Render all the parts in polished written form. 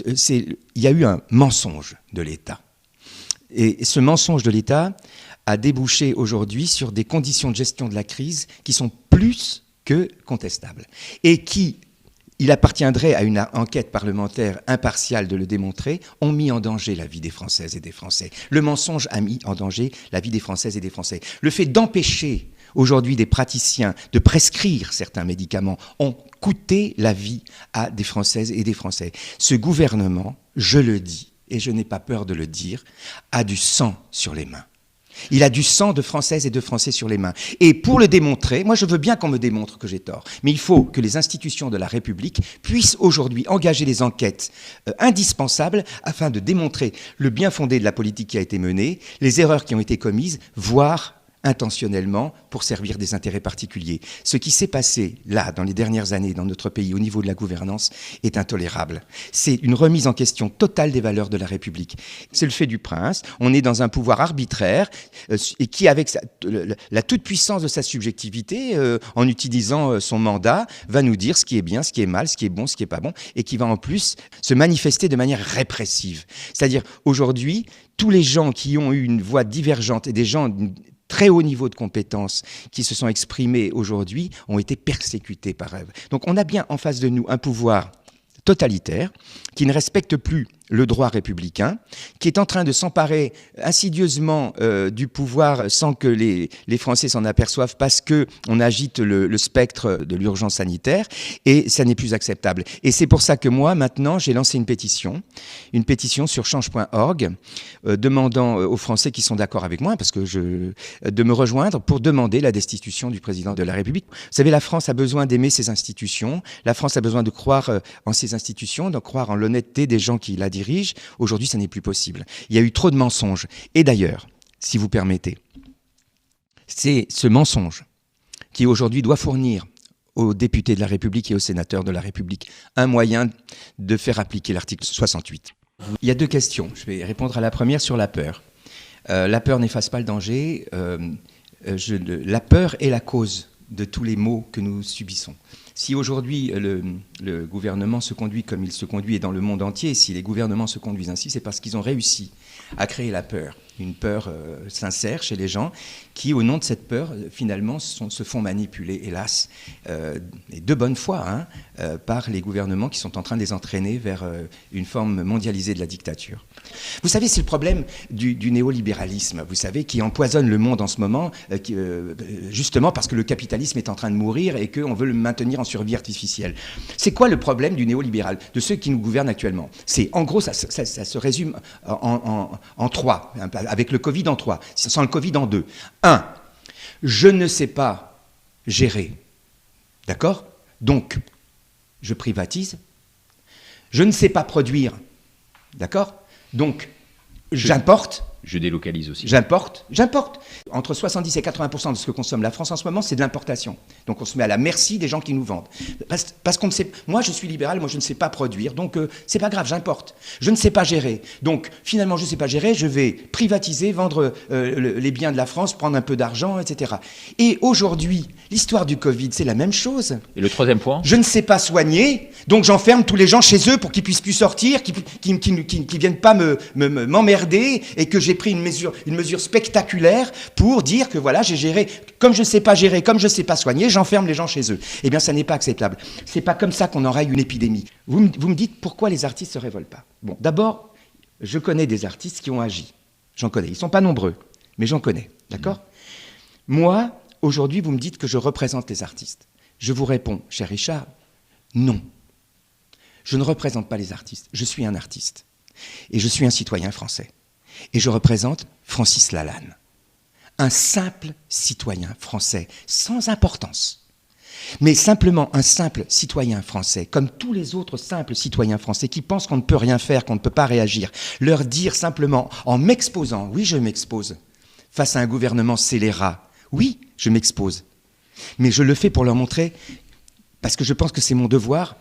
il y a eu un mensonge de l'État. Et ce mensonge de l'État a débouché aujourd'hui sur des conditions de gestion de la crise qui sont plus que contestables. Et qui, il appartiendrait à une enquête parlementaire impartiale de le démontrer, ont mis en danger la vie des Françaises et des Français. Le mensonge a mis en danger la vie des Françaises et des Français. Le fait d'empêcher aujourd'hui des praticiens de prescrire certains médicaments ont coûté la vie à des Françaises et des Français. Ce gouvernement, je le dis, et je n'ai pas peur de le dire, a du sang sur les mains. Il a du sang de Françaises et de Français sur les mains. Et pour le démontrer, moi je veux bien qu'on me démontre que j'ai tort, mais il faut que les institutions de la République puissent aujourd'hui engager des enquêtes indispensables afin de démontrer le bien fondé de la politique qui a été menée, les erreurs qui ont été commises, voire intentionnellement pour servir des intérêts particuliers. Ce qui s'est passé là, dans les dernières années, dans notre pays, au niveau de la gouvernance, est intolérable. C'est une remise en question totale des valeurs de la République. C'est le fait du prince. On est dans un pouvoir arbitraire et qui, avec la toute-puissance de sa subjectivité, en utilisant son mandat, va nous dire ce qui est bien, ce qui est mal, ce qui est bon, ce qui est pas bon, et qui va en plus se manifester de manière répressive. C'est-à-dire, aujourd'hui, tous les gens qui ont eu une voix divergente et des gens très haut niveau de compétences qui se sont exprimés aujourd'hui ont été persécutés par eux. Donc on a bien en face de nous un pouvoir totalitaire qui ne respecte plus le droit républicain, qui est en train de s'emparer insidieusement du pouvoir sans que les Français s'en aperçoivent parce qu'on agite le spectre de l'urgence sanitaire et ça n'est plus acceptable. Et c'est pour ça que moi, maintenant, j'ai lancé une pétition sur change.org demandant aux Français qui sont d'accord avec moi de me rejoindre pour demander la destitution du président de la République. Vous savez, la France a besoin d'aimer ses institutions, la France a besoin de croire en ses institutions, de croire en l'honnêteté des gens qui la dirigent. Aujourd'hui, ça n'est plus possible. Il y a eu trop de mensonges. Et d'ailleurs, si vous permettez, c'est ce mensonge qui aujourd'hui doit fournir aux députés de la République et aux sénateurs de la République un moyen de faire appliquer l'article 68. Il y a deux questions. Je vais répondre à la première sur la peur. La peur n'efface pas le danger. La peur est la cause de tous les maux que nous subissons. Si aujourd'hui le gouvernement se conduit comme il se conduit et dans le monde entier, si les gouvernements se conduisent ainsi, c'est parce qu'ils ont réussi à créer la peur, une peur sincère chez les gens qui, au nom de cette peur, finalement, se font manipuler, hélas, et de bonne foi, par les gouvernements qui sont en train de les entraîner vers une forme mondialisée de la dictature. Vous savez, c'est le problème du néolibéralisme, vous savez, qui empoisonne le monde en ce moment, justement parce que le capitalisme est en train de mourir et qu'on veut le maintenir en survie artificielle. C'est quoi le problème du néolibéral, de ceux qui nous gouvernent actuellement? C'est, en gros, ça se résume en trois, avec le Covid en trois, sans le Covid en deux. Un, je ne sais pas gérer, d'accord? Donc, je privatise. Je ne sais pas produire, d'accord? Donc, j'importe. Je délocalise aussi. J'importe. Entre 70 et 80% de ce que consomme la France en ce moment, c'est de l'importation. Donc on se met à la merci des gens qui nous vendent. Parce qu'on ne sait... Moi, je suis libéral, moi, je ne sais pas produire. Donc, c'est pas grave, j'importe. Je ne sais pas gérer. Donc, finalement, je ne sais pas gérer, je vais privatiser, vendre les biens de la France, prendre un peu d'argent, etc. Et aujourd'hui, l'histoire du Covid, c'est la même chose. Et le troisième point? Je ne sais pas soigner, donc j'enferme tous les gens chez eux pour qu'ils puissent plus sortir, qu'ils viennent pas m'emmerder et que j'ai pris une mesure spectaculaire pour dire que voilà, j'ai géré, comme je ne sais pas gérer, comme je ne sais pas soigner, j'enferme les gens chez eux. Eh bien, ça n'est pas acceptable. C'est pas comme ça qu'on enraye une épidémie. Vous me dites pourquoi les artistes se révoltent pas. Bon, d'abord, je connais des artistes qui ont agi. J'en connais. Ils sont pas nombreux, mais j'en connais. D'accord ? Moi, aujourd'hui, vous me dites que je représente les artistes. Je vous réponds, cher Richard, non. Je ne représente pas les artistes. Je suis un artiste. Et je suis un citoyen français. Et je représente Francis Lalanne, un simple citoyen français, sans importance, mais simplement un simple citoyen français, comme tous les autres simples citoyens français qui pensent qu'on ne peut rien faire, qu'on ne peut pas réagir, leur dire simplement, en m'exposant, oui je m'expose, face à un gouvernement scélérat, oui je m'expose, mais je le fais pour leur montrer, parce que je pense que c'est mon devoir,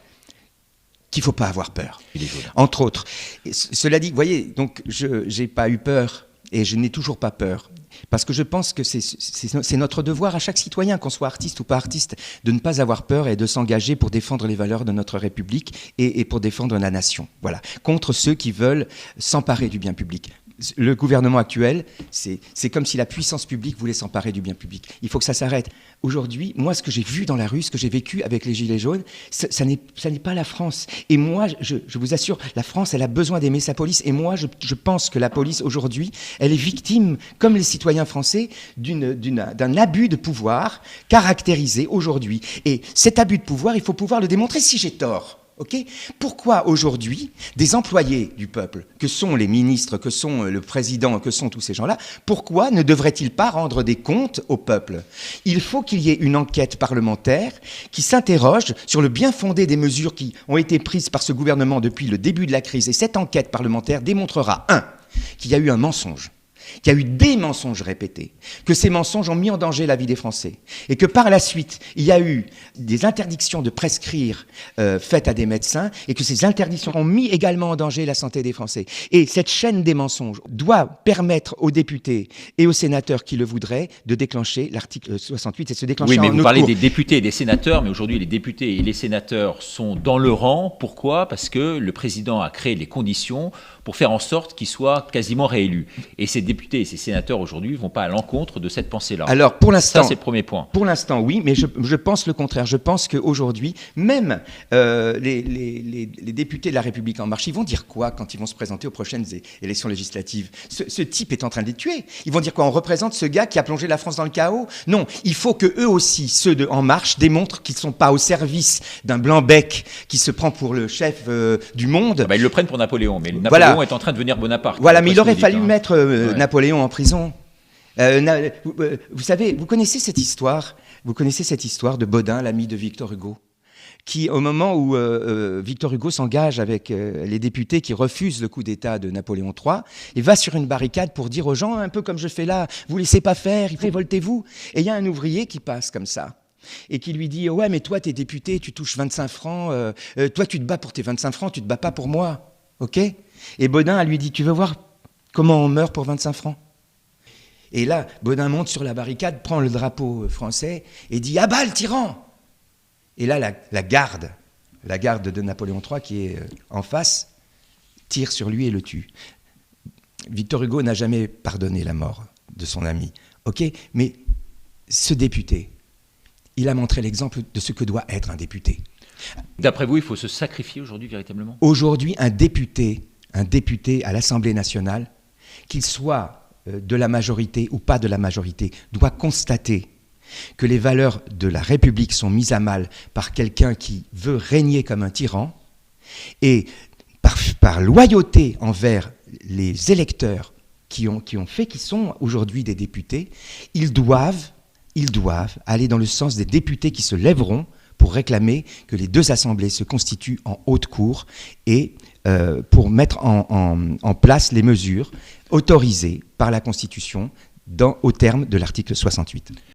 qu'il ne faut pas avoir peur, entre autres. Et cela dit, vous voyez, donc je n'ai pas eu peur et je n'ai toujours pas peur. Parce que je pense que c'est notre devoir à chaque citoyen, qu'on soit artiste ou pas artiste, de ne pas avoir peur et de s'engager pour défendre les valeurs de notre République et pour défendre la nation. Voilà. Contre ceux qui veulent s'emparer du bien public. Le gouvernement actuel, c'est comme si la puissance publique voulait s'emparer du bien public. Il faut que ça s'arrête. Aujourd'hui, moi, ce que j'ai vu dans la rue, ce que j'ai vécu avec les Gilets jaunes, ça n'est pas la France. Et moi, je vous assure, la France, elle a besoin d'aimer sa police. Et moi, je pense que la police, aujourd'hui, elle est victime, comme les citoyens français, d'un abus de pouvoir caractérisé aujourd'hui. Et cet abus de pouvoir, il faut pouvoir le démontrer si j'ai tort. Okay ? Pourquoi aujourd'hui des employés du peuple, que sont les ministres, que sont le président, que sont tous ces gens-là, pourquoi ne devraient-ils pas rendre des comptes au peuple ? Il faut qu'il y ait une enquête parlementaire qui s'interroge sur le bien fondé des mesures qui ont été prises par ce gouvernement depuis le début de la crise. Et cette enquête parlementaire démontrera, qu'il y a eu un mensonge, qu'il y a eu des mensonges répétés, que ces mensonges ont mis en danger la vie des Français, et que par la suite, il y a eu des interdictions de prescrire faites à des médecins, et que ces interdictions ont mis également en danger la santé des Français. Et cette chaîne des mensonges doit permettre aux députés et aux sénateurs qui le voudraient de déclencher l'article 68 et de se déclencher en Oui, mais vous parlez cours. des députés et des sénateurs, mais aujourd'hui les députés et les sénateurs sont dans le rang. Pourquoi ? Parce que le président a créé les conditions pour faire en sorte qu'ils soient quasiment réélus. Et ces députés et ces sénateurs aujourd'hui ne vont pas à l'encontre de cette pensée-là. Alors, pour l'instant, ça c'est le premier point. Pour l'instant, oui, mais je pense le contraire. Je pense qu'aujourd'hui, même les députés de La République En Marche, ils vont dire quoi quand ils vont se présenter aux prochaines élections législatives ? Ce type est en train de les tuer. Ils vont dire quoi ? On représente ce gars qui a plongé la France dans le chaos ? Non, il faut que eux aussi, ceux de En Marche, démontrent qu'ils ne sont pas au service d'un blanc-bec qui se prend pour le chef du monde. Ils le prennent pour Napoléon, mais Napoléon est en train de devenir Bonaparte. Voilà, mais il aurait fallu mettre Napoléon en prison. Vous savez, vous connaissez cette histoire de Bodin, l'ami de Victor Hugo, qui, au moment où Victor Hugo s'engage avec les députés qui refusent le coup d'État de Napoléon III, il va sur une barricade pour dire aux gens, un peu comme je fais là, vous laissez pas faire, révoltez-vous. Et il y a un ouvrier qui passe comme ça, et qui lui dit, ouais, mais toi, t'es député, tu touches 25 francs, toi, tu te bats pour tes 25 francs, tu te bats pas pour moi, ok ? Et Bodin lui dit, tu veux voir comment on meurt pour 25 francs ? Et là, Bodin monte sur la barricade, prend le drapeau français et dit « À bas le tyran !» Et là, la garde de Napoléon III, qui est en face, tire sur lui et le tue. Victor Hugo n'a jamais pardonné la mort de son ami. Ok, mais ce député, il a montré l'exemple de ce que doit être un député. D'après vous, il faut se sacrifier aujourd'hui véritablement ? Aujourd'hui, un député à l'Assemblée nationale, qu'il soit de la majorité ou pas de la majorité, doit constater que les valeurs de la République sont mises à mal par quelqu'un qui veut régner comme un tyran, et par loyauté envers les électeurs qui sont aujourd'hui des députés, ils doivent aller dans le sens des députés qui se lèveront pour réclamer que les deux assemblées se constituent en haute cour et pour mettre en place les mesures autorisées par la Constitution au terme de l'article 68.